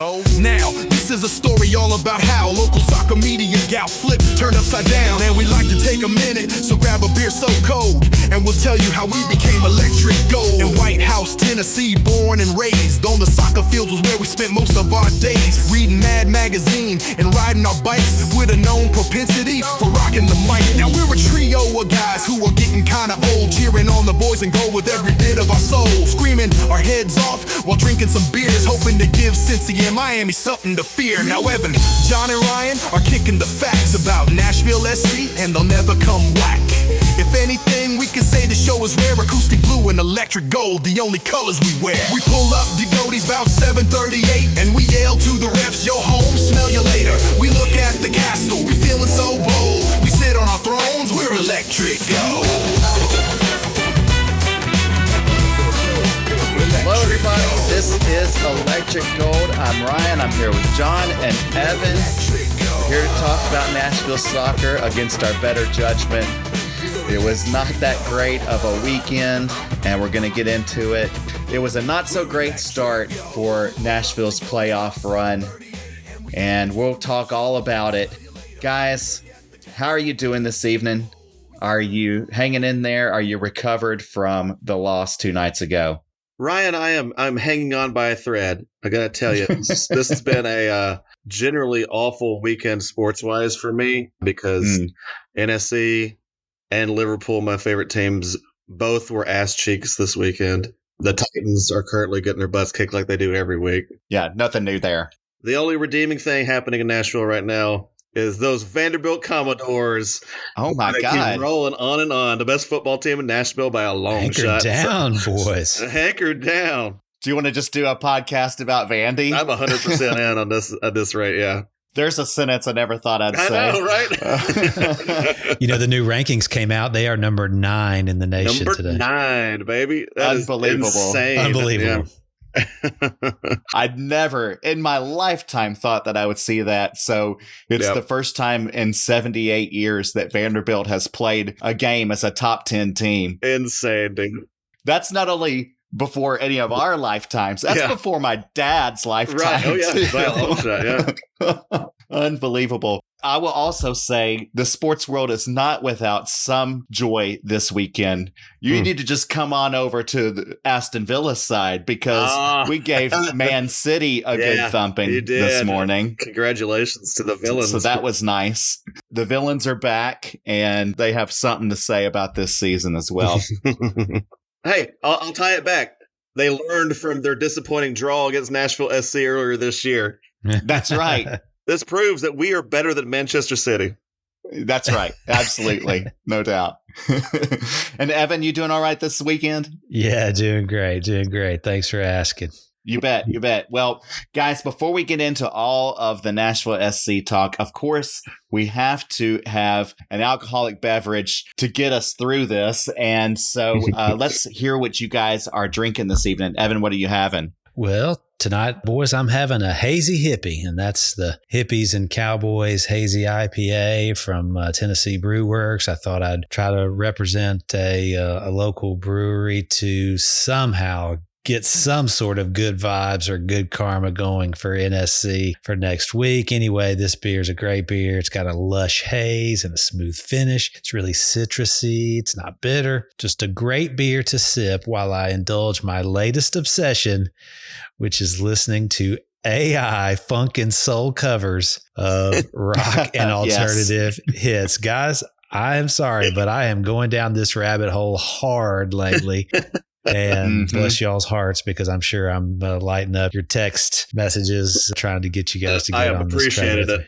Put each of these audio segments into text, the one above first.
Oh, now, this is a story all about how local soccer media got flipped, turned upside down. And we like to take a minute, so grab a beer so cold, and we'll tell you how we became electric gold. In White House, Tennessee, born and raised on the soccer fields was where we spent most of our days. Reading Mad Magazine and riding our bikes with a known propensity for rocking the mic. Now we're a trio of guys who are getting kinda old, cheering on the boys and gold with every bit of our soul. Screaming our heads off while drinking some beers, hoping to give Cincy and Miami something to fear. Now Evan, John and Ryan are kicking the facts about Nashville SC, and they'll never come whack. If anything, we can say the show is rare. Acoustic blue and electric gold, the only colors we wear. We pull up to Godoy's about 7:38, and we yell to the refs, yo home, smell you later. We look at the castle, we feeling so bold. We sit on our thrones, we're electric gold. Hello, everybody. This is Electric Gold. I'm Ryan. I'm here with John and Evan. We're here to talk about Nashville soccer against our better judgment. It was not that great of a weekend, and we're going to get into it. It was a not so great start for Nashville's playoff run, and we'll talk all about it. Guys, how are you doing this evening? Are you hanging in there? Are you recovered from the loss 2 nights ago? Ryan, I'm hanging on by a thread. I gotta tell you, this has been a generally awful weekend sports-wise for me because NSC and Liverpool, my favorite teams, both were ass cheeks this weekend. The Titans are currently getting their butts kicked like they do every week. Yeah, nothing new there. The only redeeming thing happening in Nashville right now is those Vanderbilt Commodores. Oh, my God. Keep rolling on and on. The best football team in Nashville by a long shot. Anchor down, boys. Hanker down. Do you want to just do a podcast about Vandy? I'm 100% in on this at this rate, yeah. There's a sentence I never thought I'd say. I know, right? You know, the new rankings came out. They are number 9 in the nation Number today. 9, baby. That Unbelievable. Is insane. Unbelievable. Yeah. I'd never in my lifetime thought that I would see that. So it's the first time in 78 years that Vanderbilt has played a game as a top 10 team. Insane, dude. That's not only before any of our lifetimes. That's before my dad's lifetime. Right. Oh, yeah. By a long shot, yeah. Unbelievable. I will also say the sports world is not without some joy this weekend. You need to just come on over to the Aston Villa side because we gave Man City a good thumping this morning. Congratulations to the Villains. So that was nice. The Villains are back, and they have something to say about this season as well. Hey, I'll tie it back. They learned from their disappointing draw against Nashville SC earlier this year. That's right. This proves that we are better than Manchester City. That's right. Absolutely. No doubt. And Evan, you doing all right this weekend? Yeah, doing great. Doing great. Thanks for asking. You bet. You bet. Well, guys, before we get into all of the Nashville SC talk, of course, we have to have an alcoholic beverage to get us through this. And so let's hear what you guys are drinking this evening. Evan, what are you having? Well, tonight, boys, I'm having a hazy hippie, and that's the Hippies and Cowboys Hazy IPA from Tennessee Brew Works. I thought I'd try to represent a local brewery to somehow get some sort of good vibes or good karma going for NSC for next week. Anyway, this beer is a great beer. It's got a lush haze and a smooth finish. It's really citrusy. It's not bitter. Just a great beer to sip while I indulge my latest obsession, which is listening to AI funk and soul covers of rock and alternative hits. Guys, I am sorry, but I am going down this rabbit hole hard lately. And bless y'all's hearts, because I'm sure I'm lighting up your text messages trying to get you guys to get on this train. I appreciated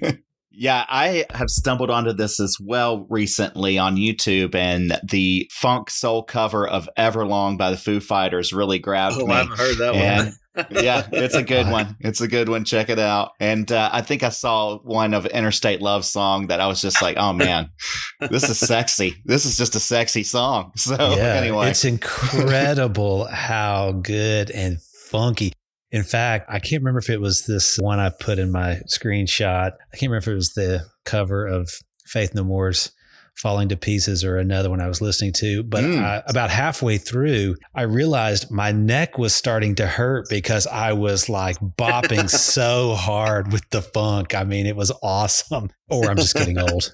it. Yeah, I have stumbled onto this as well recently on YouTube, and the funk soul cover of Everlong by the Foo Fighters really grabbed me. I haven't heard that one. Yeah, it's a good one. It's a good one. Check it out. And I think I saw one of Interstate Love song that I was just like, oh, man, this is sexy. This is just a sexy song. So anyway. It's incredible how good and funky. In fact, I can't remember if it was this one I put in my screenshot. I can't remember if it was the cover of Faith No More's Falling to Pieces or another one I was listening to. But about halfway through, I realized my neck was starting to hurt because I was like bopping so hard with the funk. I mean, it was awesome. Or I'm just getting old.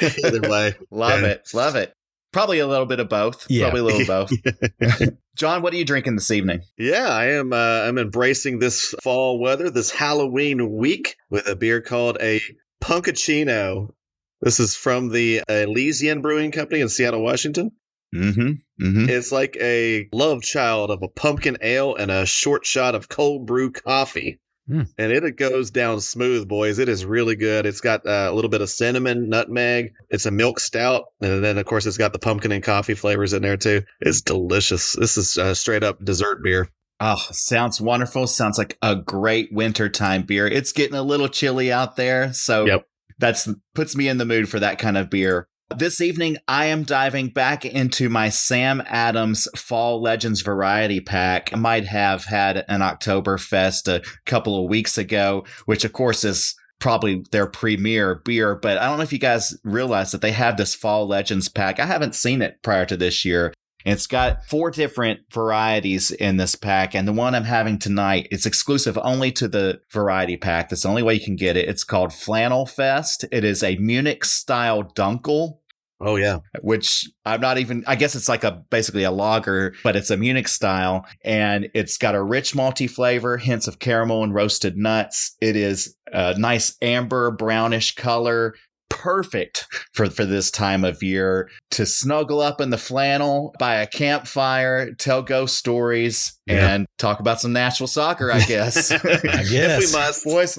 Either way. Love it. Probably a little bit of both. Yeah. Probably a little of both. John, what are you drinking this evening? Yeah, I am. I'm embracing this fall weather, this Halloween week, with a beer called a Punkachino. This is from the Elysian Brewing Company in Seattle, Washington. It's like a love child of a pumpkin ale and a short shot of cold brew coffee. And it goes down smooth, boys. It is really good. It's got a little bit of cinnamon, nutmeg. It's a milk stout. And then, of course, it's got the pumpkin and coffee flavors in there, too. It's delicious. This is straight up dessert beer. Oh, sounds wonderful. Sounds like a great wintertime beer. It's getting a little chilly out there. So that's puts me in the mood for that kind of beer. This evening, I am diving back into my Sam Adams Fall Legends Variety Pack. I might have had an Oktoberfest a couple of weeks ago, which of course is probably their premier beer. But I don't know if you guys realize that they have this Fall Legends pack. I haven't seen it prior to this year. It's got 4 different varieties in this pack, and the one I'm having tonight, it's exclusive only to the variety pack. That's the only way you can get it. It's called Flannel Fest. It is a Munich-style Dunkel. Oh, yeah. Which I'm not even, I guess it's like basically a lager, but it's a Munich style, and it's got a rich malty flavor, hints of caramel and roasted nuts. It is a nice amber brownish color. Perfect for this time of year to snuggle up in the flannel by a campfire, tell ghost stories, and talk about some Nashville soccer, I guess. I guess. We must. Boys,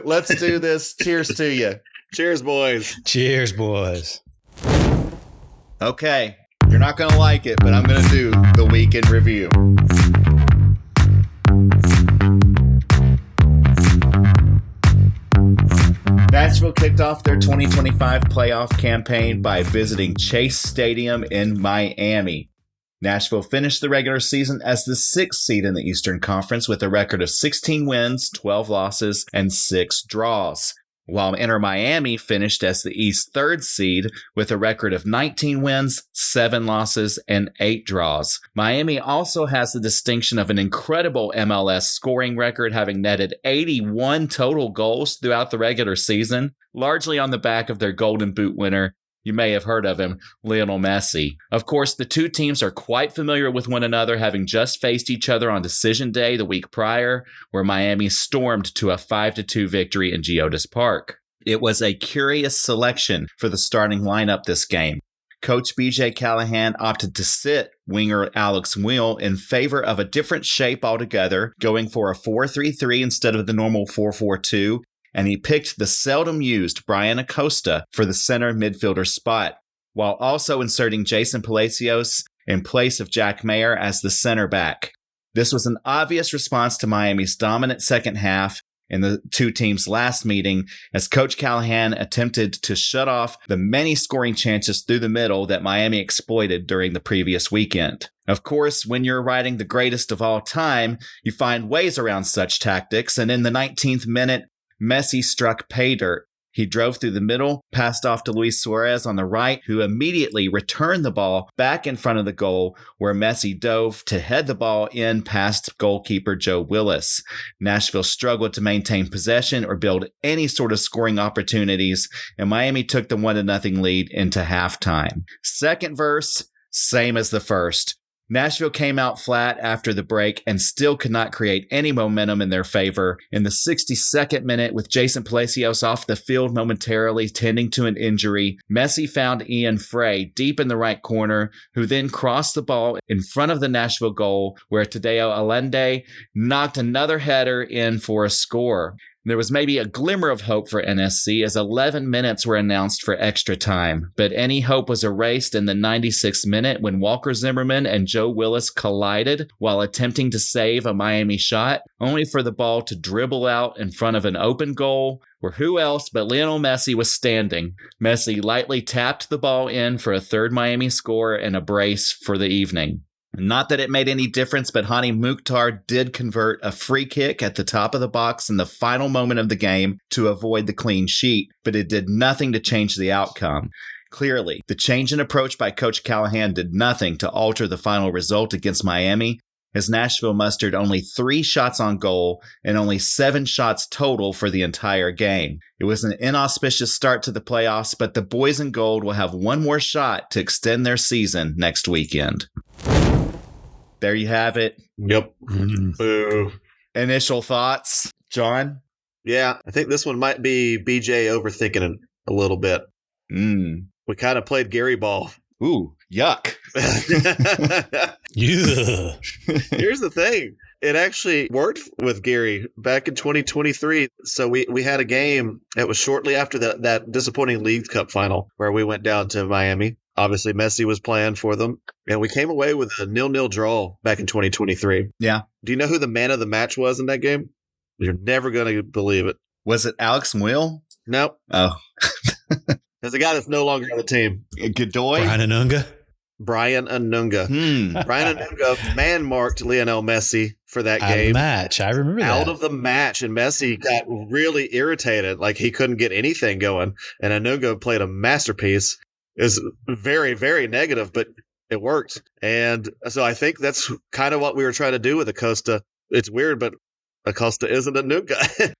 let's do this. Cheers to you. Cheers, boys. Cheers, boys. Okay, you're not going to like it, but I'm going to do the week in review. Nashville kicked off their 2025 playoff campaign by visiting Chase Stadium in Miami. Nashville finished the regular season as the 6th seed in the Eastern Conference with a record of 16 wins, 12 losses, and 6 draws, while Inter Miami finished as the East 3rd seed with a record of 19 wins, 7 losses, and 8 draws. Miami also has the distinction of an incredible MLS scoring record, having netted 81 total goals throughout the regular season, largely on the back of their Golden Boot winner. You may have heard of him, Lionel Messi. Of course, the two teams are quite familiar with one another, having just faced each other on Decision Day the week prior, where Miami stormed to a 5-2 victory in Geodis Park. It was a curious selection for the starting lineup this game. Coach BJ Callaghan opted to sit winger Alex Wheel in favor of a different shape altogether, going for a 4-3-3 instead of the normal 4-4-2, and he picked the seldom-used Brian Acosta for the center midfielder spot, while also inserting Jason Palacios in place of Jack Mayer as the center back. This was an obvious response to Miami's dominant second half in the two teams' last meeting, as Coach Callaghan attempted to shut off the many scoring chances through the middle that Miami exploited during the previous weekend. Of course, when you're writing the greatest of all time, you find ways around such tactics, and in the 19th minute, Messi struck pay dirt. He drove through the middle, passed off to Luis Suarez on the right, who immediately returned the ball back in front of the goal, where Messi dove to head the ball in past goalkeeper Joe Willis. Nashville struggled to maintain possession or build any sort of scoring opportunities, and Miami took the 1-0 lead into halftime. Second verse, same as the first. Nashville came out flat after the break and still could not create any momentum in their favor. In the 62nd minute, with Jason Palacios off the field momentarily tending to an injury, Messi found Ian Frey deep in the right corner, who then crossed the ball in front of the Nashville goal, where Tadeo Allende knocked another header in for a score. There was maybe a glimmer of hope for NSC as 11 minutes were announced for extra time, but any hope was erased in the 96th minute when Walker Zimmerman and Joe Willis collided while attempting to save a Miami shot, only for the ball to dribble out in front of an open goal where who else but Lionel Messi was standing. Messi lightly tapped the ball in for a third Miami score and a brace for the evening. Not that it made any difference, but Hani Mukhtar did convert a free kick at the top of the box in the final moment of the game to avoid the clean sheet, but it did nothing to change the outcome. Clearly, the change in approach by Coach Callaghan did nothing to alter the final result against Miami, as Nashville mustered only 3 shots on goal and only 7 shots total for the entire game. It was an inauspicious start to the playoffs, but the boys in gold will have one more shot to extend their season next weekend. There you have it. Yep. Boo. Initial thoughts, John? Yeah, I think this one might be BJ overthinking it a little bit. We kind of played Gary ball. Ooh, yuck. Yeah. Here's the thing. It actually worked with Gary back in 2023. So we had a game. It was shortly after that disappointing League Cup final where we went down to Miami. Obviously, Messi was playing for them. And we came away with a 0-0 draw back in 2023. Yeah. Do you know who the man of the match was in that game? You're never going to believe it. Was it Alex Muil? Nope. Oh. There's a guy that's no longer on the team. Godoy? Brian Anunga. Brian Anunga man-marked Lionel Messi for that Out game. of the match. I remember that. Out of the match, and Messi got really irritated. Like, he couldn't get anything going. And Anunga played a masterpiece. It was very, very negative, but it worked. And so I think that's kind of what we were trying to do with Acosta. It's weird, but Acosta isn't Anunga.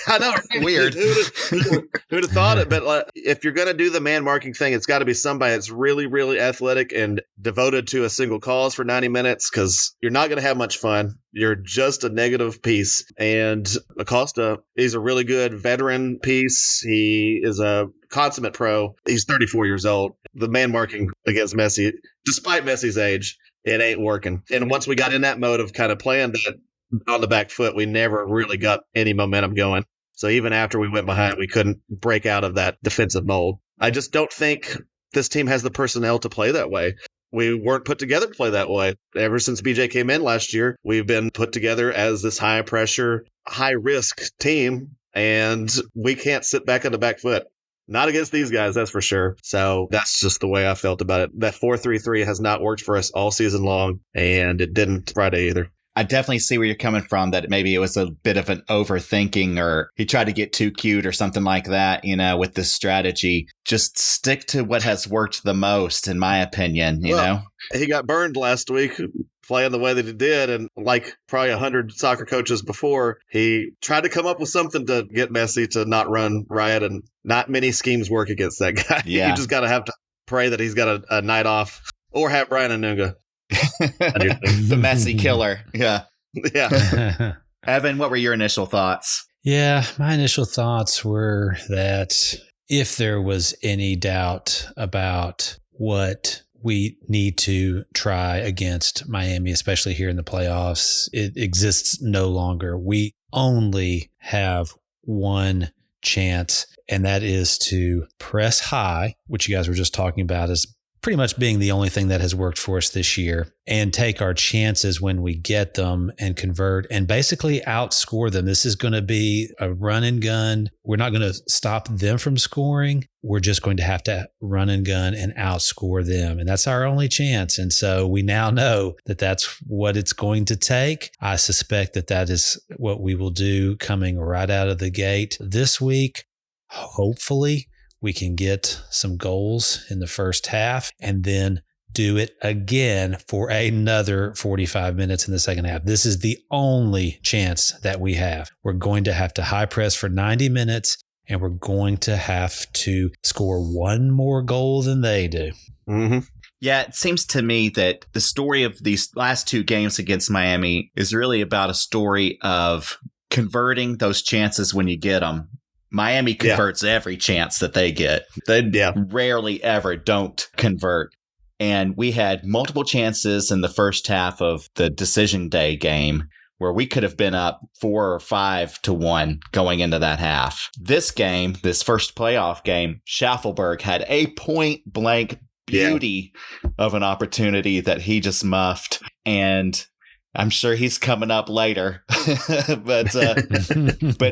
I know. Weird. Who'd have thought it? But if you're going to do the man marking thing, it's got to be somebody that's really, really athletic and devoted to a single cause for 90 minutes, because you're not going to have much fun. You're just a negative piece. And Acosta, he's a really good veteran piece. He is a consummate pro. He's 34 years old. The man marking against Messi, despite Messi's age, it ain't working. And once we got in that mode of kind of playing that on the back foot, we never really got any momentum going. So even after we went behind, we couldn't break out of that defensive mold. I just don't think this team has the personnel to play that way. We weren't put together to play that way. Ever since BJ came in last year, we've been put together as this high pressure, high risk team, and we can't sit back on the back foot. Not against these guys, that's for sure. So that's just the way I felt about it. That 4-3-3 has not worked for us all season long, and it didn't Friday either. I definitely see where you're coming from, that maybe it was a bit of an overthinking, or he tried to get too cute or something like that, with this strategy. Just stick to what has worked the most, in my opinion, you know? He got burned last week playing the way that he did. And like probably 100 soccer coaches before, he tried to come up with something to get Messi to not run riot, and not many schemes work against that guy. Yeah. You just got to have to pray that he's got a night off, or have Brian Anunga. The Messi killer. Yeah. Yeah. Evan, what were your initial thoughts? Yeah, my initial thoughts were that if there was any doubt about what we need to try against Miami, especially here in the playoffs, it exists no longer. We only have one chance, and that is to press high, which you guys were just talking about as pretty much being the only thing that has worked for us this year, and take our chances when we get them and convert and basically outscore them. This is going to be a run and gun. We're not going to stop them from scoring. We're just going to have to run and gun and outscore them. And that's our only chance. And so we now know that that's what it's going to take. I suspect that that is what we will do coming right out of the gate this week. Hopefully, we can get some goals in the first half and then do it again for another 45 minutes in the second half. This is the only chance that we have. We're going to have to high press for 90 minutes, and we're going to have to score one more goal than they do. Mm-hmm. Yeah, it seems to me that the story of these last 2 games against Miami is really about a story of converting those chances when you get them. Miami converts every chance that they get. They rarely ever don't convert. And we had multiple chances in the first half of the decision day game where we could have been up 4 or 5-1 going into that half. This game, this first playoff game, Shaffelburg had a point blank beauty of an opportunity that he just muffed. And I'm sure he's coming up later, but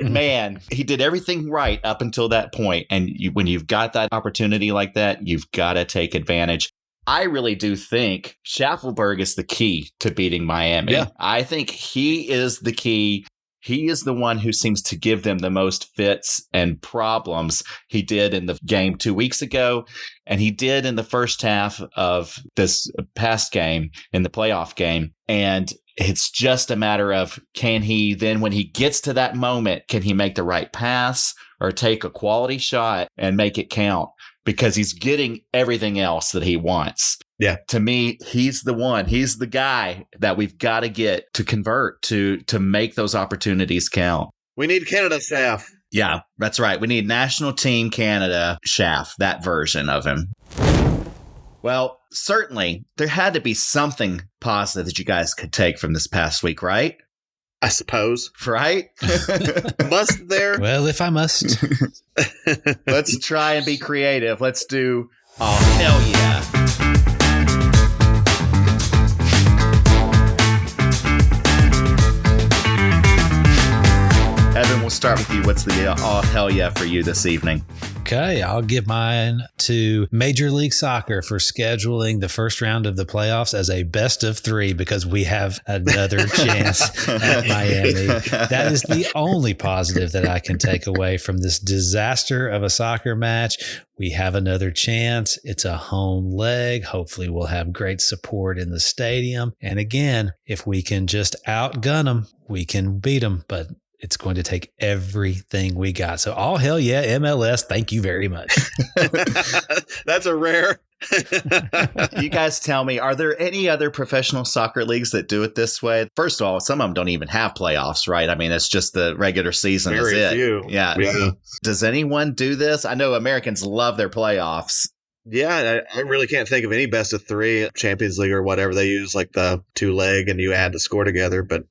man, he did everything right up until that point. And when you've got that opportunity like that, you've got to take advantage. I really do think Shaffelburg is the key to beating Miami. Yeah. I think he is the key he is the one who seems to give them the most fits and problems. He did in the game 2 weeks ago, and he did in the first half of this past game, in the playoff game. And it's just a matter of, can he then, when he gets to that moment, can he make the right pass or take a quality shot and make it count? Because he's getting everything else that he wants. Yeah. To me, he's the one. He's the guy that we've got to get to convert to make those opportunities count. We need Canada Shaft. Yeah, that's right. We need National Team Canada Shaft, that version of him. Well, certainly, there had to be something positive that you guys could take from this past week, right? I suppose. Right? Must there? Well, if I must. Let's try and be creative. Let's do, oh, hell yeah. Evan, we'll start with you. What's the oh, hell yeah for you this evening? Okay, I'll give mine to Major League Soccer for scheduling the first round of the playoffs as a best of 3 because we have another chance at Miami. That is the only positive that I can take away from this disaster of a soccer match. We have another chance. It's a home leg. Hopefully we'll have great support in the stadium. And again, if we can just outgun them, we can beat them. But it's going to take everything we got. So all hell yeah, MLS. Thank you very much. That's a rare. You guys tell me, are there any other professional soccer leagues that do it this way? First of all, some of them don't even have playoffs, right? I mean, it's just the regular season is it. Few. Yeah. Does anyone do this? I know Americans love their playoffs. Yeah, I really can't think of any best of 3 Champions League or whatever. They use like the 2-leg and you add the score together. But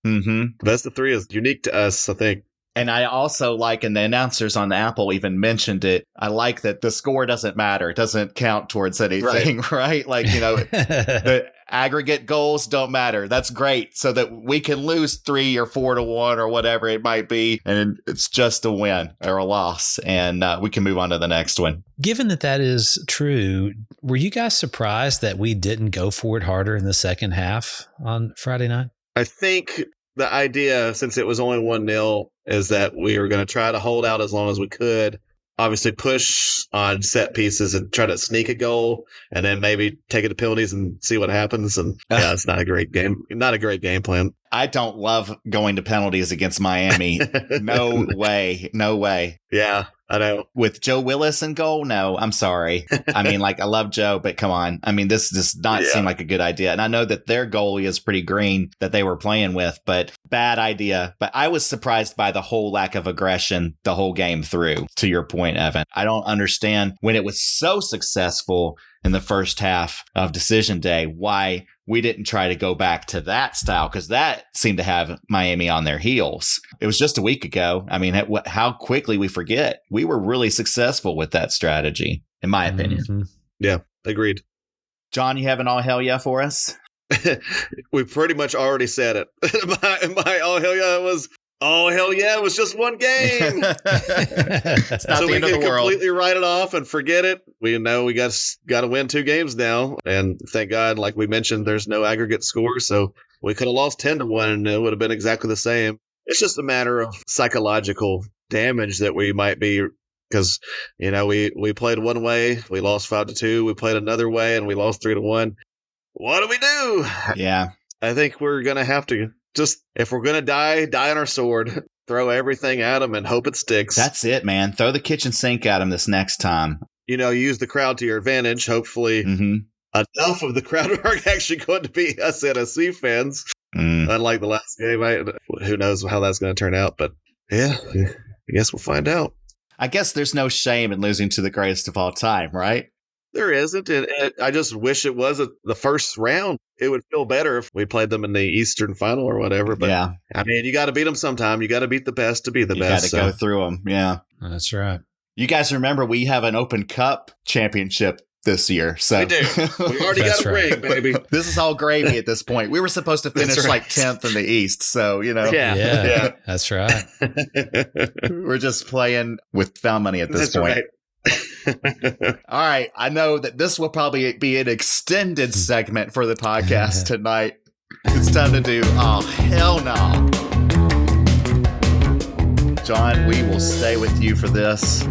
best of 3 is unique to us, I think. And I also like, and the announcers on Apple even mentioned it, I like that the score doesn't matter. It doesn't count towards anything, right? Like, you know, the aggregate goals don't matter. That's great. So that we can lose 3 or 4-1 or whatever it might be. And it's just a win or a loss. And we can move on to the next one. Given that that is true, were you guys surprised that we didn't go for it harder in the second half on Friday night? I think the idea, since it was only 1-0, is that we were going to try to hold out as long as we could. Obviously push on set pieces and try to sneak a goal and then maybe take it to penalties and see what happens. And yeah, it's not a great game. Not a great game plan. I don't love going to penalties against Miami. No way. No way. Yeah, I know. With Joe Willis in goal? No, I'm sorry. I mean, like, I love Joe, but come on. I mean, this does not seem like a good idea. And I know that their goalie is pretty green that they were playing with, but bad idea. But I was surprised by the whole lack of aggression the whole game through, to your point, Evan. I don't understand when it was so successful in the first half of Decision Day, why we didn't try to go back to that style, because that seemed to have Miami on their heels. It was just a week ago. I mean, how quickly we forget. We were really successful with that strategy, in my opinion. Mm-hmm. Yeah, agreed. John, you have an all hell yeah for us? We pretty much already said it. my all hell yeah was, oh, hell yeah, it was just one game. It's not so the end of the world. We can completely write it off and forget it. We know we got to win 2 games now. And thank God, like we mentioned, there's no aggregate score. So we could have lost 10-1 and it would have been exactly the same. It's just a matter of psychological damage that we might be, because, you know, we played one way, we lost 5-2. We played another way and we lost 3-1. What do we do? Yeah. I think we're going to have to just, if we're going to die on our sword, throw everything at them and hope it sticks. That's it, man. Throw the kitchen sink at them this next time. You know, use the crowd to your advantage. Hopefully enough of the crowd are actually going to be us NSC fans. Unlike the last game, who knows how that's going to turn out. But yeah, I guess we'll find out. I guess there's no shame in losing to the greatest of all time, right? There isn't. I just wish it was the first round. It would feel better if we played them in the Eastern final or whatever. But yeah, I mean, you got to beat them sometime. You got to beat the best to be the best. You got to go through them. Yeah, that's right. You guys remember we have an Open Cup championship this year. So we do. We already got a ring, baby. This is all gravy at this point. We were supposed to finish like 10th in the East. So, you know. Yeah. That's right. We're just playing with found money at this point. Right. All right. I know that this will probably be an extended segment for the podcast tonight. It's time to do, oh, hell no. John, we will stay with you for this.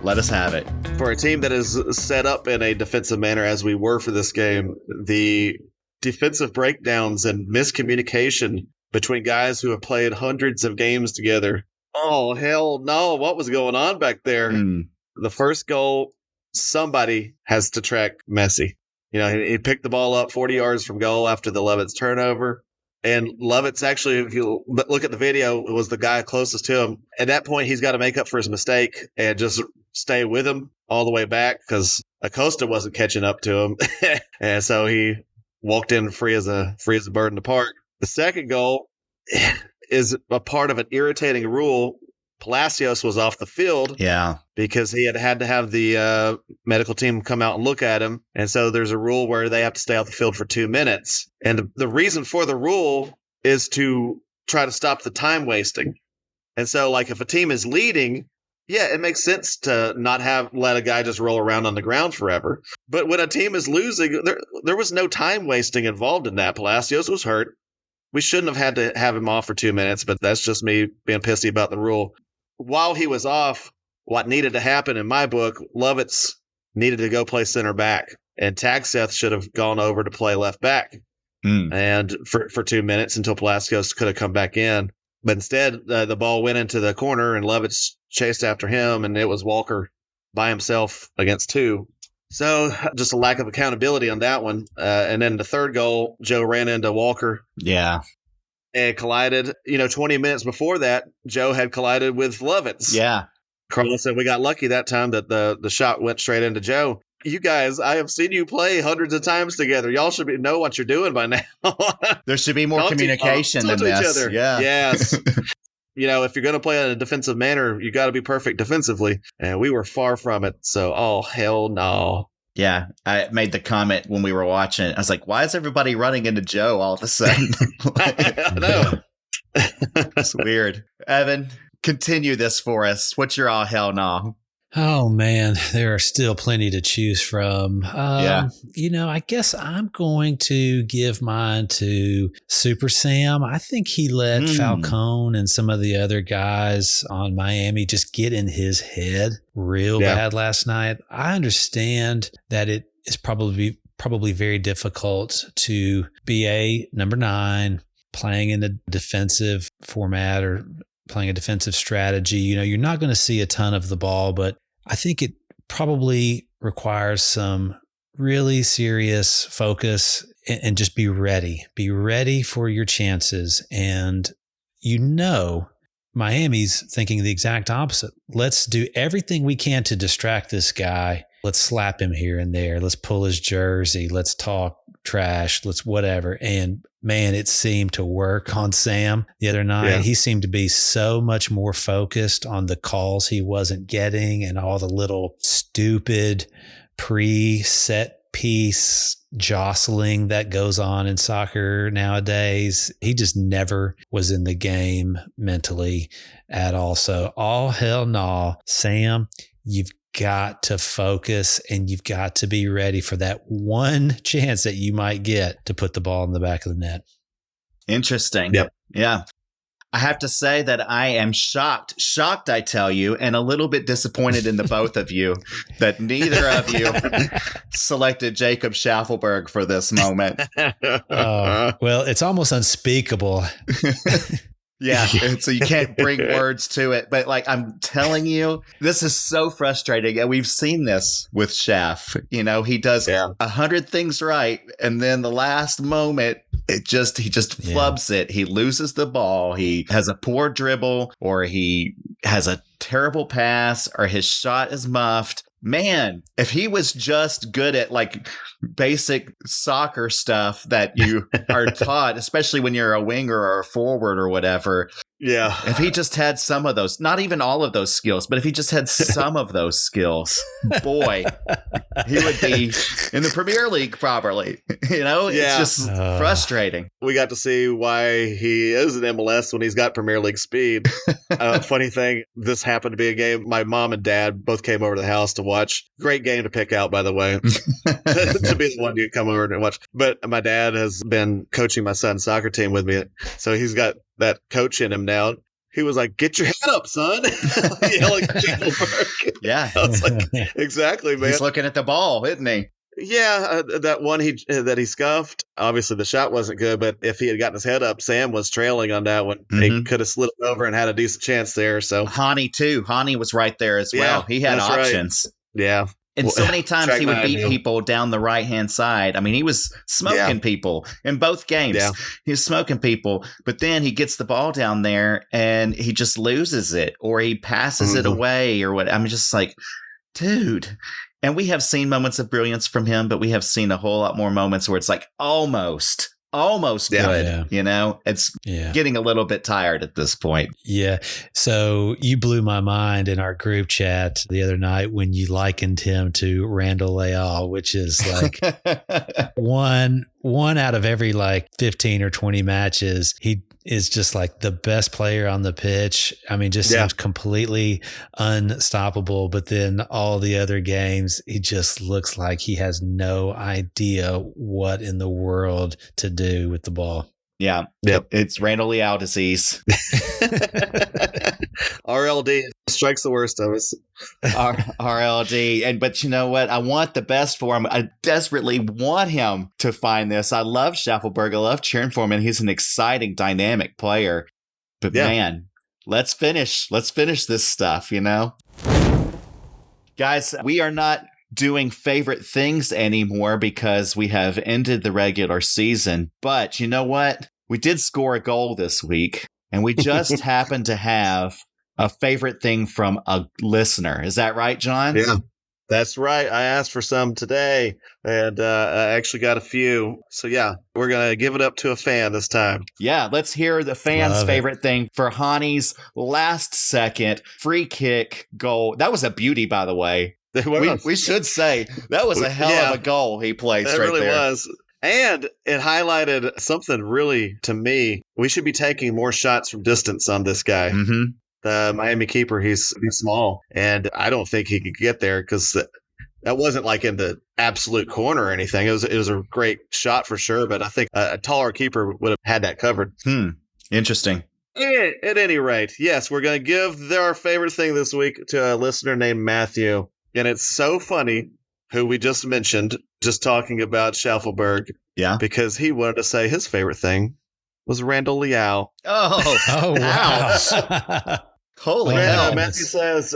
Let us have it. For a team that is set up in a defensive manner as we were for this game, the defensive breakdowns and miscommunication between guys who have played hundreds of games together. Oh, hell no. What was going on back there? The first goal, somebody has to track Messi. You know, he picked the ball up 40 yards from goal after the Lovitz turnover. And Lovitz actually, if you look at the video, it was the guy closest to him. At that point, he's got to make up for his mistake and just stay with him all the way back because Acosta wasn't catching up to him. And so he walked in free as a bird in the park. The second goal is a part of an irritating rule. Palacios was off the field because he had to have the medical team come out and look at him. And so there's a rule where they have to stay off the field for 2 minutes. And the reason for the rule is to try to stop the time wasting. And so, like, if a team is leading, it makes sense to not let a guy just roll around on the ground forever. But when a team is losing, there was no time wasting involved in that. Palacios was hurt. We shouldn't have had to have him off for 2 minutes, but that's just me being pissy about the rule. While he was off, what needed to happen in my book, Lovitz needed to go play center back, and Tagseth should have gone over to play left back and for 2 minutes until Palacios could have come back in. But instead, the ball went into the corner, and Lovitz chased after him, and it was Walker by himself against two. So just a lack of accountability on that one. And then the third goal, Joe ran into Walker. Yeah. And collided. 20 minutes before that, Joe had collided with Lovitz. Yeah. Carlos said we got lucky that time that the shot went straight into Joe. You guys, I have seen you play hundreds of times together. Y'all should know what you're doing by now. There should be more communication than this. Each other. Yeah. Yes. If you're going to play in a defensive manner, you got to be perfect defensively. And we were far from it. So, oh, hell no. Yeah, I made the comment when we were watching it. I was like, why is everybody running into Joe all of a sudden? I know. It's weird. Evan, continue this for us. What's your all hell no? Oh, man, there are still plenty to choose from. I guess I'm going to give mine to Super Sam. I think he let Falcone and some of the other guys on Miami just get in his head real bad last night. I understand that it is probably very difficult to be a number 9 playing in a defensive format or playing a defensive strategy. You're not going to see a ton of the ball, but I think it probably requires some really serious focus and just be ready. Be ready for your chances. And Miami's thinking the exact opposite. Let's do everything we can to distract this guy. Let's slap him here and there. Let's pull his jersey. Let's talk trash. Let's whatever. And man, it seemed to work on Sam the other night. Yeah. He seemed to be so much more focused on the calls he wasn't getting and all the little stupid pre-set piece jostling that goes on in soccer nowadays. He just never was in the game mentally at all. So all hell no, Sam, you've got to focus and you've got to be ready for that one chance that you might get to put the ball in the back of the net. Interesting. Yep. Yeah. I have to say that I am shocked, I tell you, and a little bit disappointed in the both of you that neither of you selected Jacob Shaffelburg for this moment. Well, it's almost unspeakable. Yeah, so you can't bring words to it. But I'm telling you, this is so frustrating. And we've seen this with Shaff. He does 100 things right. And then the last moment, he just flubs it. He loses the ball. He has a poor dribble, or he has a terrible pass, or his shot is muffed. Man, if he was just good at basic soccer stuff that you are taught, especially when you're a winger or a forward or whatever. Yeah. If he just had some of those, not even all of those skills, but if he just had some of those skills, boy, he would be in the Premier League probably. It's just frustrating. We got to see why he is in MLS when he's got Premier League speed. Funny thing, this happened to be a game my mom and dad both came over to the house to watch. Great game to pick out, by the way, to be the one you come over and watch. But my dad has been coaching my son's soccer team with me, so he's got that coach in him now. he was like, "Get your head up, son!" Yelling at Shaffelburg. Yeah. I was like, exactly, man. He's looking at the ball, isn't he? Yeah, that one that he scuffed. Obviously, the shot wasn't good, but if he had gotten his head up, Sam was trailing on that one. He could have slid it over and had a decent chance there. So Hani too. Hani was right there as well. He had options. Right. Yeah. And so many times he would beat people down the right-hand side. I mean, he was smoking people in both games. Yeah. He was smoking people, but then he gets the ball down there and he just loses it, or he passes it away, or what. I'm just like, dude. And we have seen moments of brilliance from him, but we have seen a whole lot more moments where it's like almost good. Yeah. You know, it's getting a little bit tired at this point. Yeah. So you blew my mind in our group chat the other night when you likened him to Randall Leal, which is like one out of every like 15 or 20 matches. He is just like the best player on the pitch. I mean, just seems completely unstoppable. But then all the other games, he just looks like he has no idea what in the world to do with the ball. Yeah. Yep. It's Randall Leal disease. RLD strikes the worst of us. RLD. But you know what? I want the best for him. I desperately want him to find this. I love Shaffelburg. I love cheering for him. And he's an exciting, dynamic player. But man, let's finish this stuff, you know? Guys, we are not doing favorite things anymore because we have ended the regular season. But you know what? We did score a goal this week, and we just happened to have a favorite thing from a listener. Is that right, John? Yeah, that's right. I asked for some today, and I actually got a few. So yeah, we're going to give it up to a fan this time. Yeah, let's hear the fan's favorite thing for Hani's last second free kick goal. That was a beauty, by the way. We should say that was a hell of a goal he placed right there. It really was. And it highlighted something really, to me, we should be taking more shots from distance on this guy. Mm-hmm. The Miami keeper, he's small, and I don't think he could get there because that wasn't like in the absolute corner or anything. It was a great shot for sure, but I think a taller keeper would have had that covered. Interesting. At any rate, yes, we're going to give our favorite thing this week to a listener named Matthew. And it's so funny who we just mentioned, just talking about Shaffelburg. Yeah. Because he wanted to say his favorite thing was Randall Leal. Oh, wow. Holy hell. Matthew says,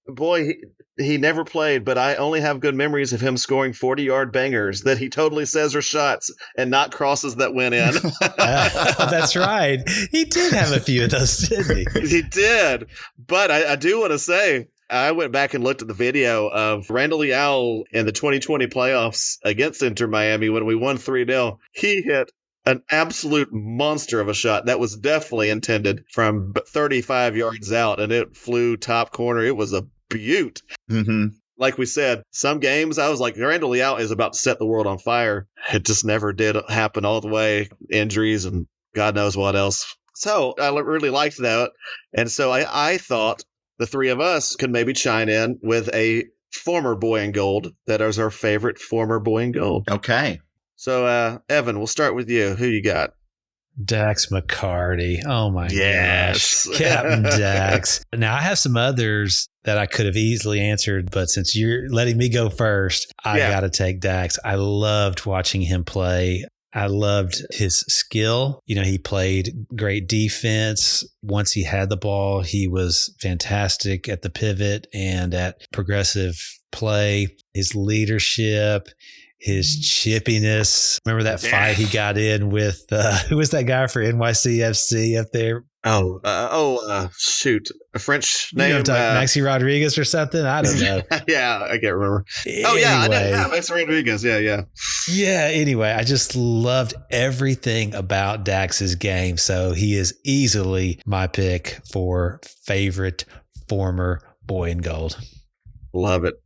boy, he never played, but I only have good memories of him scoring 40-yard bangers that he totally says are shots and not crosses that went in. That's right. He did have a few of those, didn't he? He did. But I do want to say, I went back and looked at the video of Randall Leal in the 2020 playoffs against Inter Miami when we won 3-0. He hit an absolute monster of a shot that was definitely intended from 35 yards out, and it flew top corner. It was a beaut. Mm-hmm. Like we said, some games I was like, Randall Leal is about to set the world on fire. It just never did happen all the way. Injuries and God knows what else. So I really liked that. And so I thought the three of us could maybe chime in with a former boy in gold that is our favorite former boy in gold. Okay. So, Evan, we'll start with you. Who you got? Dax McCarty. Oh, my gosh. Captain Dax. Now, I have some others that I could have easily answered, but since you're letting me go first, I got to take Dax. I loved watching him play. I loved his skill. You know, he played great defense. Once he had the ball, he was fantastic at the pivot and at progressive play. His leadership, his chippiness. Remember that fight he got in with, who was that guy for NYCFC up there? Shoot. A French name? Maxi Rodriguez or something? I don't know. Yeah, I can't remember. Anyway, I know. Yeah, Maxi Rodriguez. Yeah. Yeah, anyway, I just loved everything about Dax's game. So he is easily my pick for favorite former boy in gold. Love it.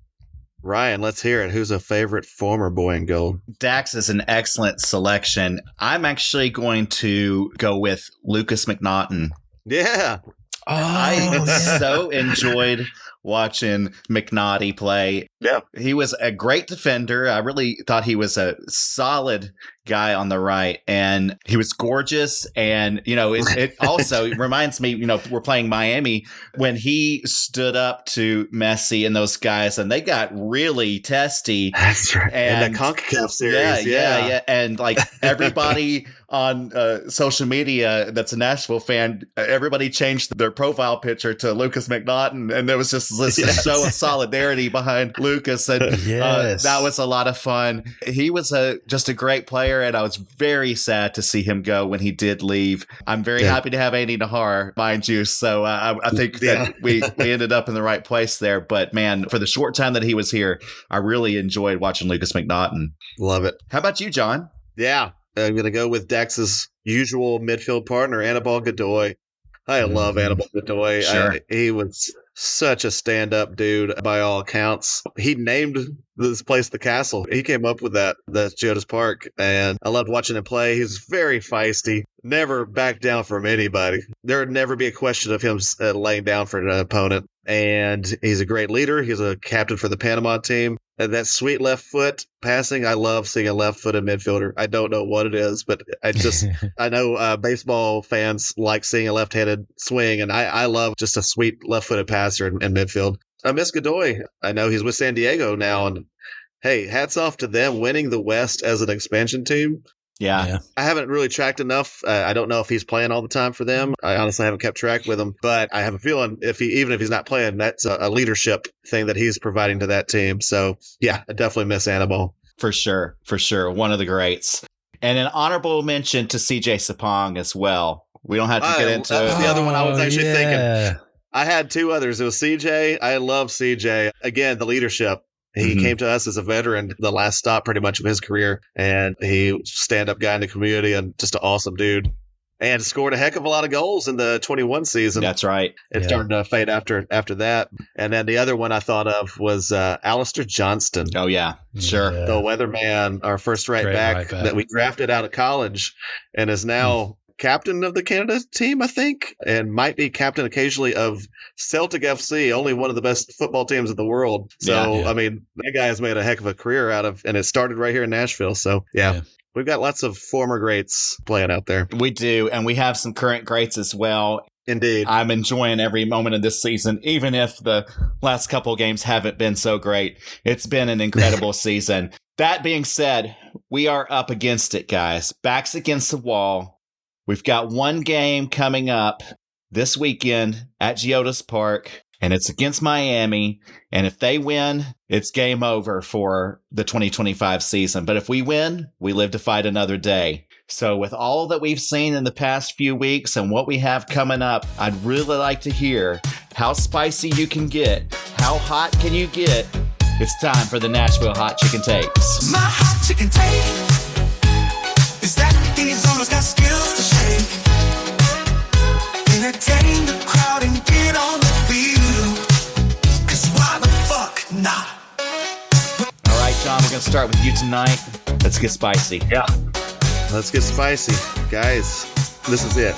Ryan, let's hear it. Who's a favorite former boy in gold? Dax is an excellent selection. I'm actually going to go with Lukas McNaughton. Yeah. I so enjoyed watching McNaughton play. Yeah. He was a great defender. I really thought he was a solid guy on the right, and he was gorgeous. And, it also reminds me, we're playing Miami when he stood up to Messi and those guys, and they got really testy. That's right. And in the CONCACAF series. Yeah. And like everybody on social media that's a Nashville fan, everybody changed their profile picture to Lukas McNaughton, and there was just this show of solidarity behind Lukas, and that was a lot of fun. He was just a great player, and I was very sad to see him go when he did leave. I'm very happy to have Andy Nahar, mind you, so I think that we ended up in the right place there. But man, for the short time that he was here, I really enjoyed watching Lukas McNaughton. Love it. How about you, John? Yeah, I'm going to go with Dax's usual midfield partner, Anibal Godoy. I love Anibal Godoy. Sure. He was such a stand-up dude by all accounts. He named this place the Castle. He came up with that. That's Geodis Park. And I loved watching him play. He's very feisty. Never backed down from anybody. There would never be a question of him laying down for an opponent. And he's a great leader. He's a captain for the Panama team. And that sweet left foot passing, I love seeing a left-footed midfielder. I don't know what it is, but I know baseball fans like seeing a left-handed swing, and I love just a sweet left-footed passer in midfield. I miss Godoy. I know he's with San Diego now, and hey, hats off to them winning the West as an expansion team. Yeah. I haven't really tracked enough. I don't know if he's playing all the time for them. I honestly haven't kept track with him, but I have a feeling even if he's not playing, that's a leadership thing that he's providing to that team. So yeah, I definitely miss Anibal. For sure. One of the greats. And an honorable mention to CJ Sapong as well. We don't have to get into the other one I was actually thinking. I had two others. It was CJ. I love CJ. Again, the leadership. He came to us as a veteran, the last stop pretty much of his career, and he was a stand-up guy in the community and just an awesome dude. And scored a heck of a lot of goals in the 21 season. That's right. It started to fade after that. And then the other one I thought of was Alistair Johnston. Oh, yeah. Sure. The weatherman, our first right back that we drafted out of college and is now captain of the Canada team, I think, and might be captain occasionally of Celtic FC, only one of the best football teams in the world. So, I mean, that guy has made a heck of a career out of, and it started right here in Nashville. So, yeah. We've got lots of former greats playing out there. We do, and we have some current greats as well. Indeed. I'm enjoying every moment of this season, even if the last couple of games haven't been so great. It's been an incredible season. That being said, we are up against it, guys. Backs against the wall. We've got one game coming up this weekend at Geodis Park, and it's against Miami. And if they win, it's game over for the 2025 season. But if we win, we live to fight another day. So with all that we've seen in the past few weeks and what we have coming up, I'd really like to hear how spicy you can get. How hot can you get? It's time for the Nashville Hot Chicken Takes. My hot chicken take is that these owners got skills to shake, entertain the crowd and get on the field, 'cause why the fuck not? All right, John, we're going to start with you tonight. Let's get spicy. Yeah. Let's get spicy. Guys, this is it.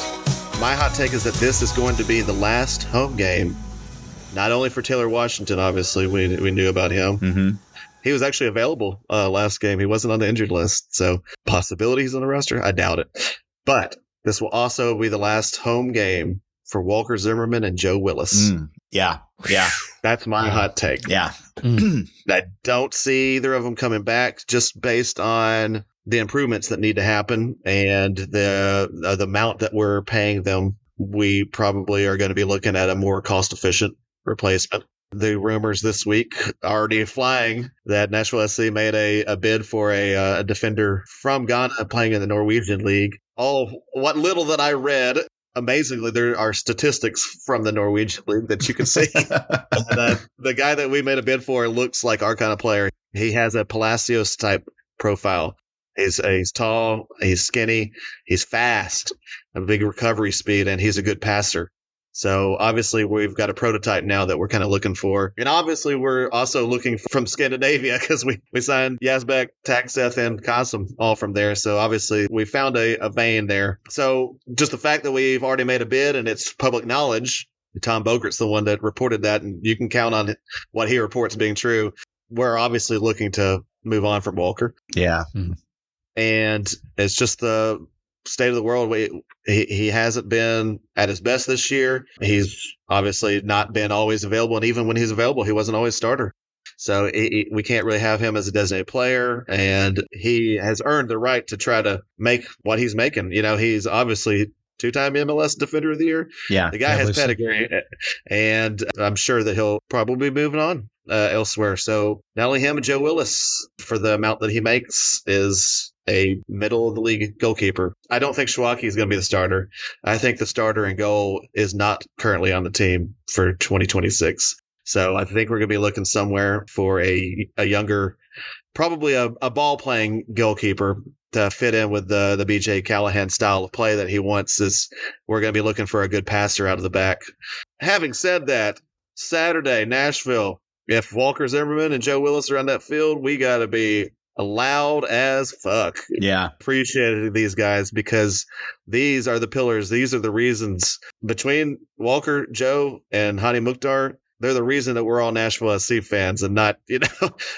My hot take is that this is going to be the last home game, not only for Taylor Washington, obviously, we knew about him. Mm-hmm. He was actually available last game. He wasn't on the injured list. So possibilities on the roster? I doubt it. But this will also be the last home game for Walker Zimmerman and Joe Willis. Yeah. That's my hot take. Yeah. I don't see either of them coming back just based on the improvements that need to happen and the amount that we're paying them. We probably are going to be looking at a more cost-efficient replacement. The rumors this week already flying that Nashville SC made a bid for a defender from Ghana playing in the Norwegian League. What little that I read, amazingly, there are statistics from the Norwegian League that you can see. And, the guy that we made a bid for looks like our kind of player. He has a Palacios type profile. He's tall, he's skinny, he's fast, a big recovery speed, and he's a good passer. So obviously we've got a prototype now that we're kind of looking for. And obviously we're also looking from Scandinavia because we signed Yazbek, Takseth, and Kasim all from there. So obviously we found a vein there. So just the fact that we've already made a bid and it's public knowledge, Tom Bogert's the one that reported that, and you can count on what he reports being true. We're obviously looking to move on from Walker. Yeah. and it's just the state of the world. He hasn't been at his best this year. He's obviously not been always available, and even when he's available, he wasn't always starter. So we can't really have him as a designated player, and he has earned the right to try to make what he's making. He's obviously two-time MLS Defender of the Year. Yeah, the guy has pedigree, and I'm sure that he'll probably be moving on elsewhere. So not only him, and Joe Willis, for the amount that he makes, is a middle-of-the-league goalkeeper. I don't think Schwalke is going to be the starter. I think the starter in goal is not currently on the team for 2026. So I think we're going to be looking somewhere for a younger, probably a ball-playing goalkeeper to fit in with the BJ Callaghan style of play that he wants. We're going to be looking for a good passer out of the back. Having said that, Saturday, Nashville, if Walker Zimmerman and Joe Willis are on that field, we got to be loud as fuck. Yeah. Appreciating these guys, because these are the pillars. These are the reasons between Walker, Joe, and Hani Mukhtar. They're the reason that we're all Nashville SC fans and not,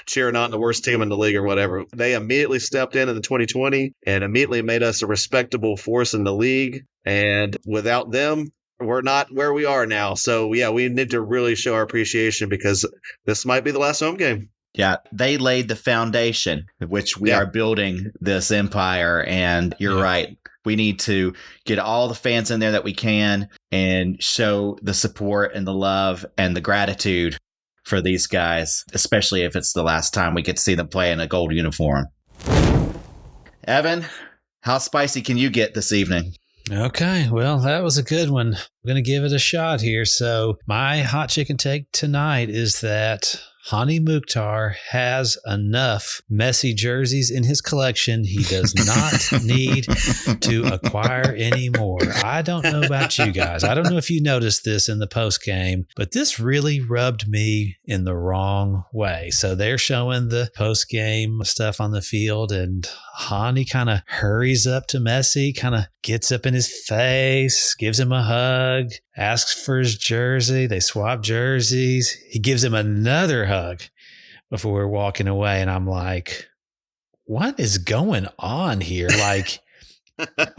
cheering on the worst team in the league or whatever. They immediately stepped in the 2020 and immediately made us a respectable force in the league. And without them, we're not where we are now. So, yeah, we need to really show our appreciation, because this might be the last home game. Yeah, they laid the foundation, which we are building this empire. And you're right. We need to get all the fans in there that we can and show the support and the love and the gratitude for these guys, especially if it's the last time we get to see them play in a gold uniform. Evan, how spicy can you get this evening? Okay, well, that was a good one. I'm going to give it a shot here. So my hot chicken take tonight is that Hani Mukhtar has enough Messi jerseys in his collection. He does not need to acquire any more. I don't know about you guys. I don't know if you noticed this in the post game, but this really rubbed me in the wrong way. So they're showing the post game stuff on the field, and Hani kind of hurries up to Messi, kind of gets up in his face, gives him a hug, asks for his jersey. They swap jerseys. He gives him another hug before we're walking away. And I'm like, what is going on here? Like,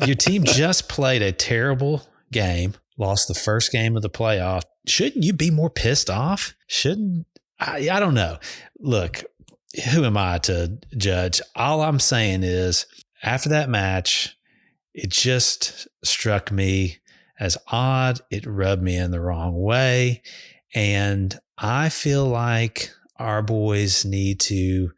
your team just played a terrible game, lost the first game of the playoff. Shouldn't you be more pissed off? I don't know. Look, who am I to judge? All I'm saying is, after that match, it just struck me as odd. It rubbed me in the wrong way. And I feel like our boys need to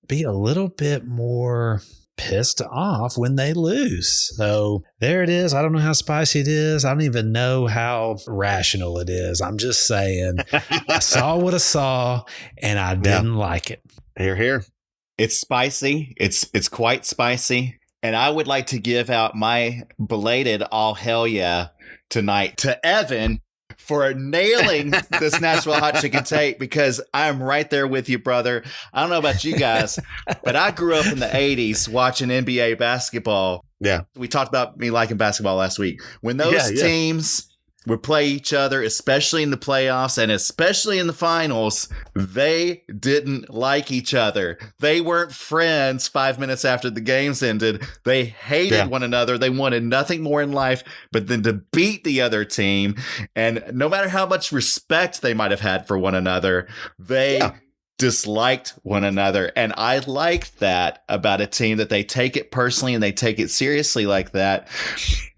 be a little bit more pissed off when they lose. So there it is. I don't know how spicy it is. I don't even know how rational it is. I'm just saying, I saw what I saw and I didn't like it. Hear, hear. It's spicy. It's quite spicy. And I would like to give out my belated all hell yeah tonight to Evan for nailing this Nashville hot chicken take, because I'm right there with you, brother. I don't know about you guys, but I grew up in the 80s watching NBA basketball. Yeah. We talked about me liking basketball last week. When those teams would play each other, especially in the playoffs and especially in the finals, they didn't like each other. They weren't friends 5 minutes after the games ended. They hated one another. They wanted nothing more in life but than to beat the other team. And no matter how much respect they might have had for one another, they disliked one another. And I liked that about a team, that they take it personally and they take it seriously like that.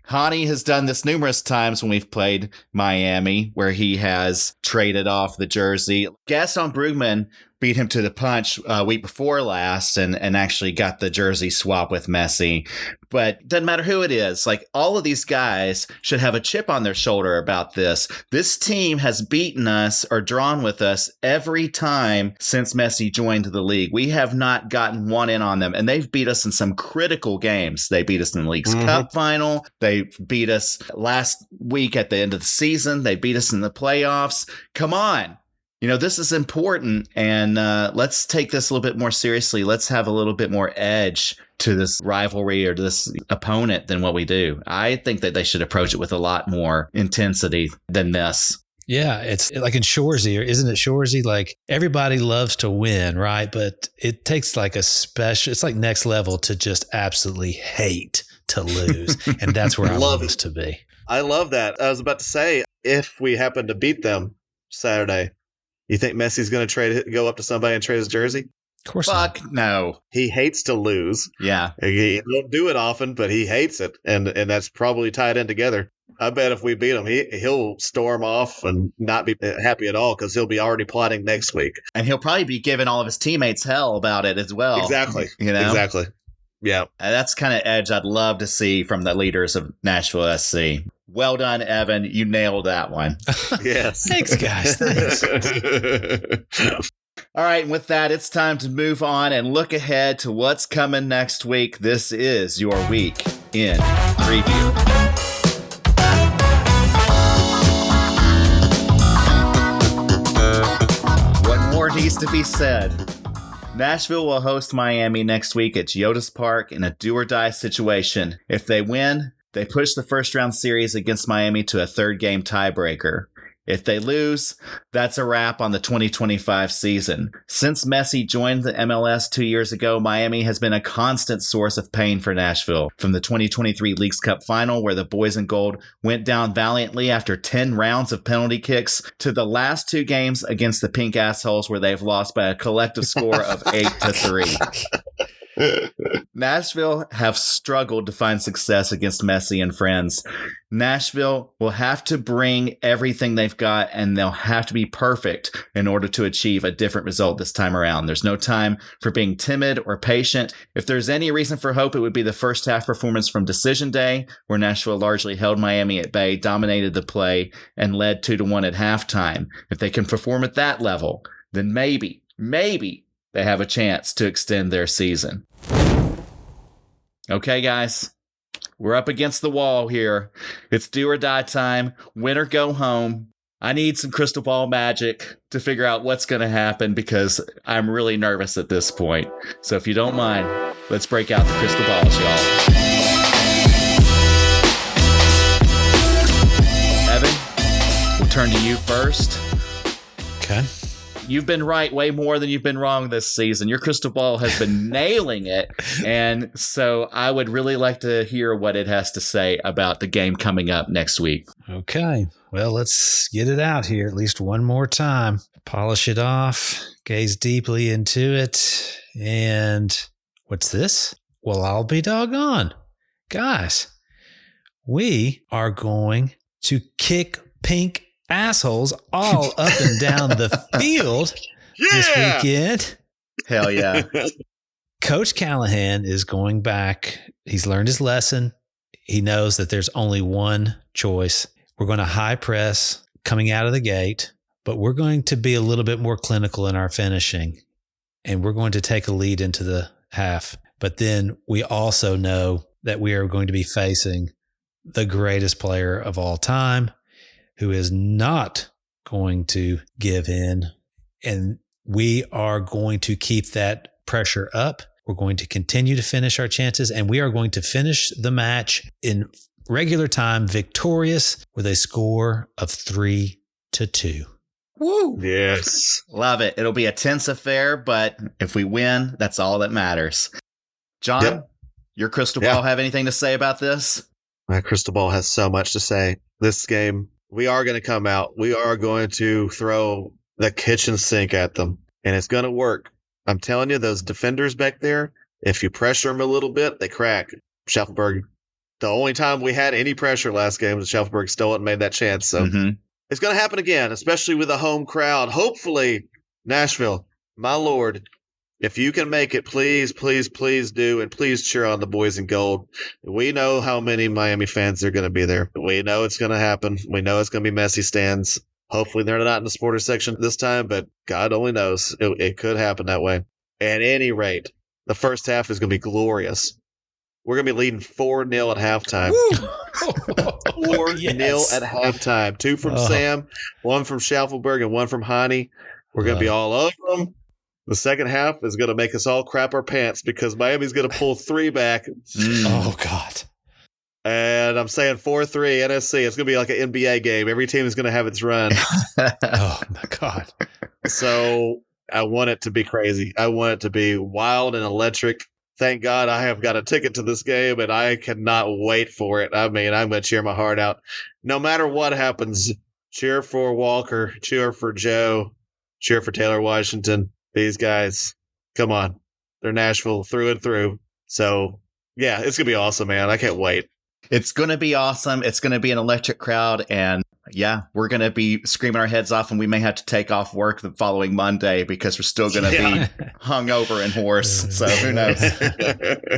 Hani has done this numerous times when we've played Miami, where he has traded off the jersey. Gaston Brugman beat him to the punch week before last and actually got the jersey swap with Messi. But doesn't matter who it is. Like, all of these guys should have a chip on their shoulder about this. This team has beaten us or drawn with us every time since Messi joined the league. We have not gotten one in on them, and they've beat us in some critical games. They beat us in the League's Cup final. They beat us last week at the end of the season. They beat us in the playoffs. Come on. You know, this is important, and let's take this a little bit more seriously. Let's have a little bit more edge to this rivalry or to this opponent than what we do. I think that they should approach it with a lot more intensity than this. Yeah, it's like in Shoresy, or isn't it Shoresy? Like everybody loves to win, right? But it takes like it's like next level to just absolutely hate to lose. And that's where I want us to be. I love that. I was about to say, if we happen to beat them Saturday, you think Messi's going to go up to somebody and trade his jersey? Of course Fuck not. no. He hates to lose. Yeah. He don't do it often, but he hates it. And that's probably tied in together. I bet if we beat him, he'll storm off and not be happy at all because he'll be already plotting next week. And he'll probably be giving all of his teammates hell about it as well. Exactly. Exactly. Yeah. And that's kind of edge I'd love to see from the leaders of Nashville SC. Well done, Evan. You nailed that one. Yes. Thanks, guys. Thanks. All right, and with that, it's time to move on and look ahead to what's coming next week. This is your Week in Preview. What more needs to be said? Nashville will host Miami next week at Geodis Park in a do-or-die situation. If they win, they push the first-round series against Miami to a third-game tiebreaker. If they lose, that's a wrap on the 2025 season. Since Messi joined the MLS 2 years ago, Miami has been a constant source of pain for Nashville. From the 2023 Leagues Cup final, where the boys in gold went down valiantly after 10 rounds of penalty kicks, to the last 2 games against the Pink Assholes, where they've lost by a collective score of 8-3. Nashville have struggled to find success against Messi and friends. Nashville will have to bring everything they've got, and they'll have to be perfect in order to achieve a different result this time around. There's no time for being timid or patient. If there's any reason for hope, it would be the first half performance from Decision Day, where Nashville largely held Miami at bay, dominated the play, and led 2-1 at halftime. If they can perform at that level, then maybe they have a chance to extend their season. Okay, guys, we're up against the wall here. It's do or die time. Win or go home. I need some crystal ball magic to figure out what's going to happen because I'm really nervous at this point. So if you don't mind, let's break out the crystal balls, y'all. Evan, we'll turn to you first. Okay. You've been right way more than you've been wrong this season. Your crystal ball has been nailing it. And so I would really like to hear what it has to say about the game coming up next week. Okay. Well, let's get it out here at least one more time. Polish it off, gaze deeply into it. And what's this? Well, I'll be doggone. Guys, we are going to kick pink assholes all up and down the field this weekend. Hell yeah. Coach Callaghan is going back. He's learned his lesson. He knows that there's only one choice. We're going to high press coming out of the gate, but we're going to be a little bit more clinical in our finishing, and we're going to take a lead into the half. But then we also know that we are going to be facing the greatest player of all time, who is not going to give in. And we are going to keep that pressure up. We're going to continue to finish our chances, and we are going to finish the match in regular time victorious with a score of 3-2. Woo! Yes. Love it. It'll be a tense affair, but if we win, that's all that matters. John, your crystal ball have anything to say about this? My crystal ball has so much to say. This game, we are going to come out. We are going to throw the kitchen sink at them, and it's going to work. I'm telling you, those defenders back there, if you pressure them a little bit, they crack. Shaffelburg, the only time we had any pressure last game was Shaffelburg stole it and made that chance. So it's going to happen again, especially with a home crowd. Hopefully, Nashville, my Lord, if you can make it, please, please, please do, and please cheer on the boys in gold. We know how many Miami fans are going to be there. We know it's going to happen. We know it's going to be messy stands. Hopefully they're not in the supporter section this time, but God only knows. It could happen that way. At any rate, the first half is going to be glorious. We're going to be leading 4-0 at halftime. 4-0 at halftime. 2 from Sam, 1 from Shaffelburg, and 1 from Hani. We're going to be all over them. The second half is going to make us all crap our pants because Miami's going to pull 3 back. Oh, God. And man. I'm saying 4-3 NSC. It's going to be like an NBA game. Every team is going to have its run. Oh, my God. So I want it to be crazy. I want it to be wild and electric. Thank God I have got a ticket to this game, and I cannot wait for it. I mean, I'm going to cheer my heart out. No matter what happens, cheer for Walker, cheer for Joe, cheer for Taylor Washington. These guys, come on. They're Nashville through and through. So, yeah, it's going to be awesome, man. I can't wait. It's going to be awesome. It's going to be an electric crowd. And yeah, we're going to be screaming our heads off, and we may have to take off work the following Monday because we're still going to be hungover and hoarse. So who knows?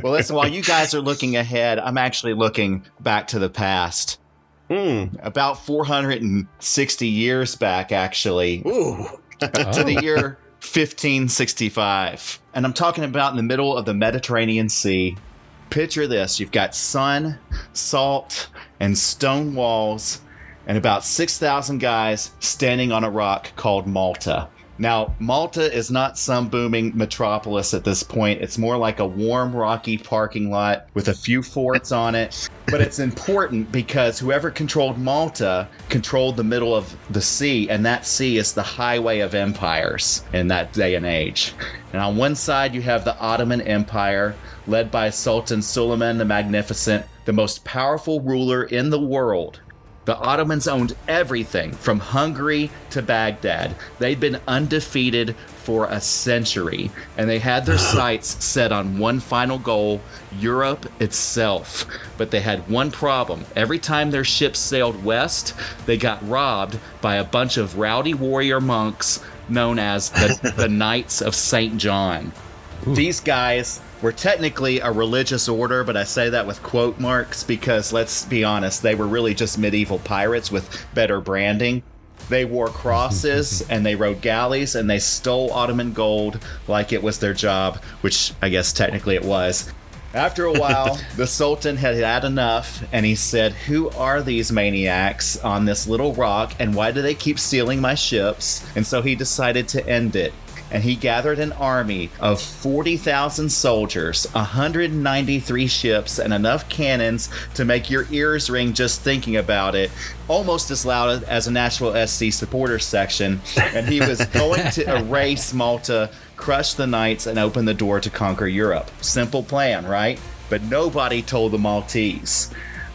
Well, listen, while you guys are looking ahead, I'm actually looking back to the past. About 460 years back, actually. Ooh. To the year 1565. And I'm talking about in the middle of the Mediterranean Sea. Picture this. You've got sun, salt, and stone walls, and about 6,000 guys standing on a rock called Malta. Now, Malta is not some booming metropolis at this point. It's more like a warm, rocky parking lot with a few forts on it. But it's important because whoever controlled Malta controlled the middle of the sea, and that sea is the highway of empires in that day and age. And on one side, you have the Ottoman Empire, led by Sultan Suleiman the Magnificent, the most powerful ruler in the world. The Ottomans owned everything from Hungary to Baghdad. They'd been undefeated for a century, and they had their sights set on one final goal, Europe itself. But they had one problem. Every time their ships sailed west, they got robbed by a bunch of rowdy warrior monks known as the Knights of St. John. Ooh. These guys were technically a religious order, but I say that with quote marks because, let's be honest, they were really just medieval pirates with better branding. They wore crosses and they rode galleys and they stole Ottoman gold like it was their job, which I guess technically it was. After a while, the Sultan had had enough, and he said, "Who are these maniacs on this little rock, and why do they keep stealing my ships?" And so he decided to end it. And he gathered an army of 40,000 soldiers, 193 ships, and enough cannons to make your ears ring just thinking about it, almost as loud as a Nashville SC supporter section. And he was going to erase Malta, crush the Knights, and open the door to conquer Europe. Simple plan, right? But nobody told the Maltese.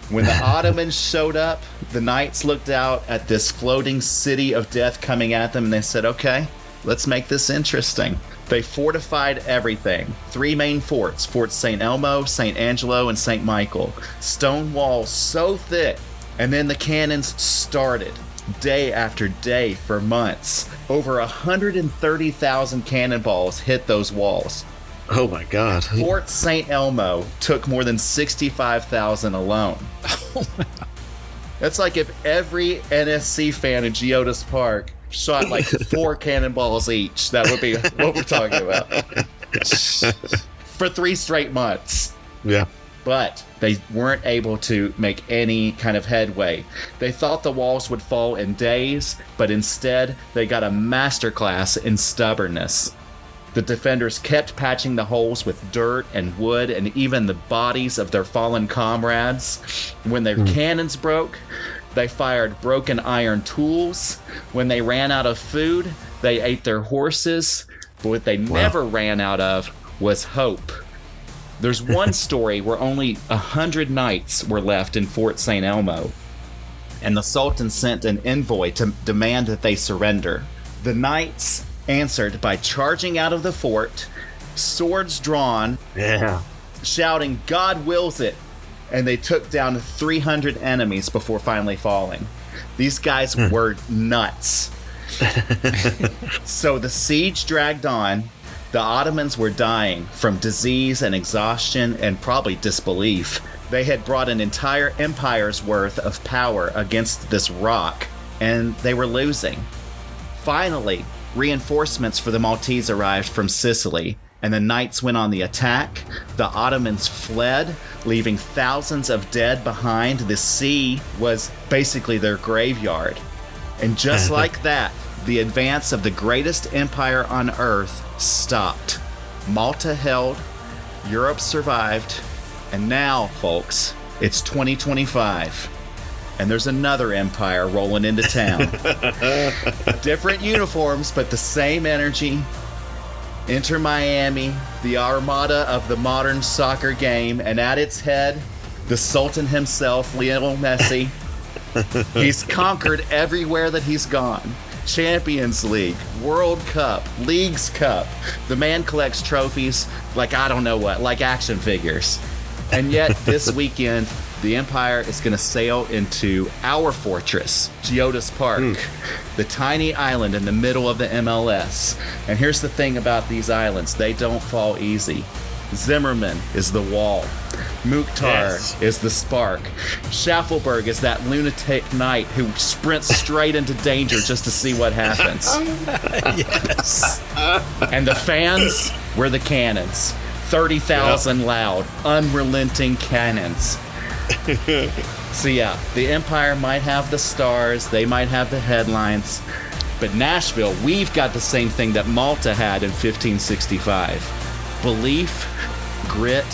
When the Ottomans showed up, the Knights looked out at this floating city of death coming at them, and they said, okay, let's make this interesting. They fortified everything. 3 main forts, Fort St. Elmo, St. Angelo, and St. Michael. Stone walls so thick. And then the cannons started, day after day for months. Over 130,000 cannonballs hit those walls. Oh my God. Fort St. Elmo took more than 65,000 alone. That's like if every NSC fan in Geodis Park shot like 4 cannonballs each. That would be what we're talking about. For 3 straight months. Yeah. But they weren't able to make any kind of headway. They thought the walls would fall in days, but instead they got a masterclass in stubbornness. The defenders kept patching the holes with dirt and wood and even the bodies of their fallen comrades. When their cannons broke, they fired broken iron tools. When they ran out of food, they ate their horses. But what they never ran out of was hope. There's one story where only 100 knights were left in Fort St. Elmo, and the Sultan sent an envoy to demand that they surrender. The knights answered by charging out of the fort, swords drawn, shouting, "God wills it!" And they took down 300 enemies before finally falling. These guys were nuts. So the siege dragged on. The Ottomans were dying from disease and exhaustion and probably disbelief. They had brought an entire empire's worth of power against this rock, and they were losing. Finally, reinforcements for the Maltese arrived from Sicily, and the knights went on the attack. The Ottomans fled, leaving thousands of dead behind. The sea was basically their graveyard. And just like that, the advance of the greatest empire on earth stopped. Malta held, Europe survived, and now, folks, It's 2025, and there's another empire rolling into town. Different uniforms, but the same energy. Enter Miami, the armada of the modern soccer game, and at its head, the Sultan himself, Lionel Messi. He's conquered everywhere that he's gone. Champions League, World Cup, Leagues Cup. The man collects trophies like I don't know what, like action figures. And yet, this weekend, the Empire is going to sail into our fortress, Geodis Park, the tiny island in the middle of the MLS. And here's the thing about these islands, they don't fall easy. Zimmerman is the wall. Mukhtar is the spark. Shaffelburg is that lunatic knight who sprints straight into danger just to see what happens. Yes. And the fans, we're the cannons. 30,000 loud, unrelenting cannons. So yeah, the Empire might have the stars, they might have the headlines, but Nashville, we've got the same thing that Malta had in 1565. Belief, grit,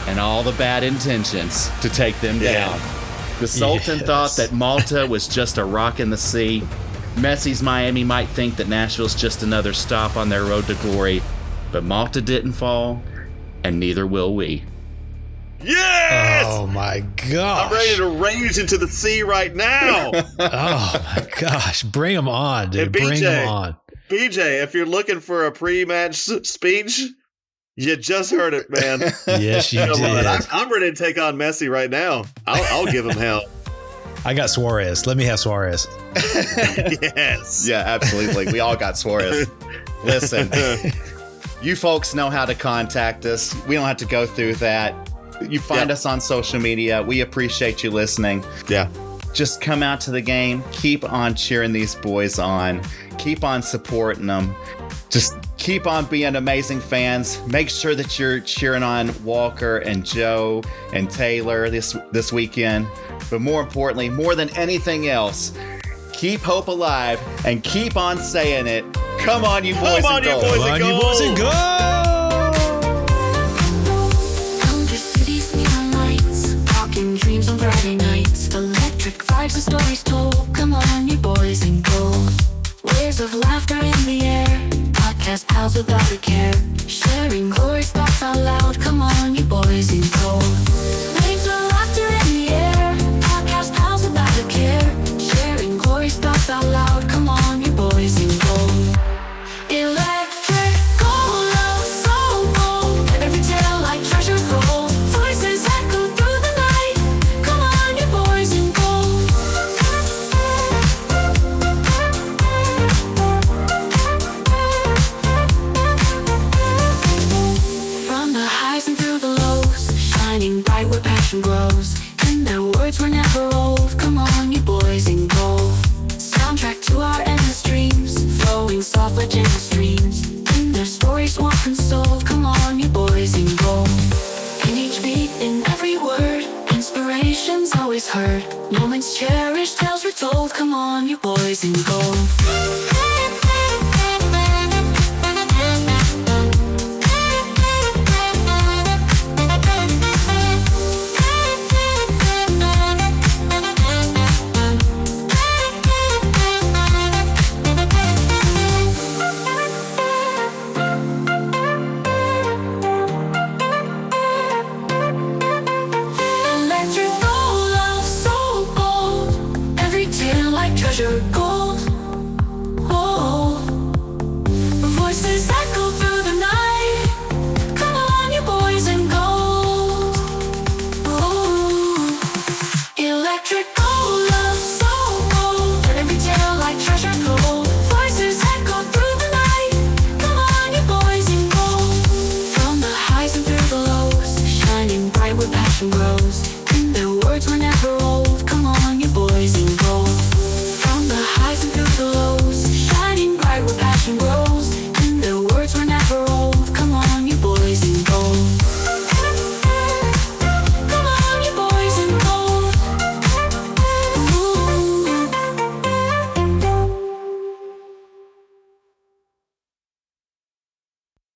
and all the bad intentions to take them down. The Sultan thought that Malta was just a rock in the sea. Messi's Miami might think that Nashville's just another stop on their road to glory, but Malta didn't fall, and neither will we. Yes! Oh my gosh. I'm ready to range into the sea right now. Oh my gosh. Bring them on, dude. And BJ, Bring them on. BJ, if you're looking for a pre-match speech, you just heard it, man. Yes, you did. I'm ready to take on Messi right now. I'll give him hell. I got Suarez. Let me have Suarez. Yes. Yeah, absolutely. We all got Suarez. Listen, you folks know how to contact us. We don't have to go through that. You find us on social media. We appreciate you listening. Yeah. Just come out to the game. Keep on cheering these boys on. Keep on supporting them. Just keep on being amazing fans. Make sure that you're cheering on Walker and Joe and Taylor this weekend. But more importantly, more than anything else, keep hope alive and keep on saying it. Come on, you boys and gold. Come on, you boys and gold. Dreams on Friday nights, electric vibes and stories told. Come on, you boys in gold. Waves of laughter in the air, podcast pals without a care. Sharing glorious thoughts out loud. Come on, you boys in gold. Waves of laughter in the air, podcast pals without a care. Sharing glorious thoughts out loud. Come on, you boys in gold. Electric gold, love so gold. Every tale like treasure gold. Voices echo through the night. Come on, you boys in gold. From the highs and through the lows, shining bright where passion grows. And their words were never old. Come on, you boys in gold. Soundtrack to our endless dreams, flowing soft like gentle streams. In their stories once unsold. Come on, you boys in gold. In each beat, in every word, inspiration's always heard. Moments cherished, tales retold. Come on, you boys in gold. Electric gold, love so gold. Every tale like treasure gold.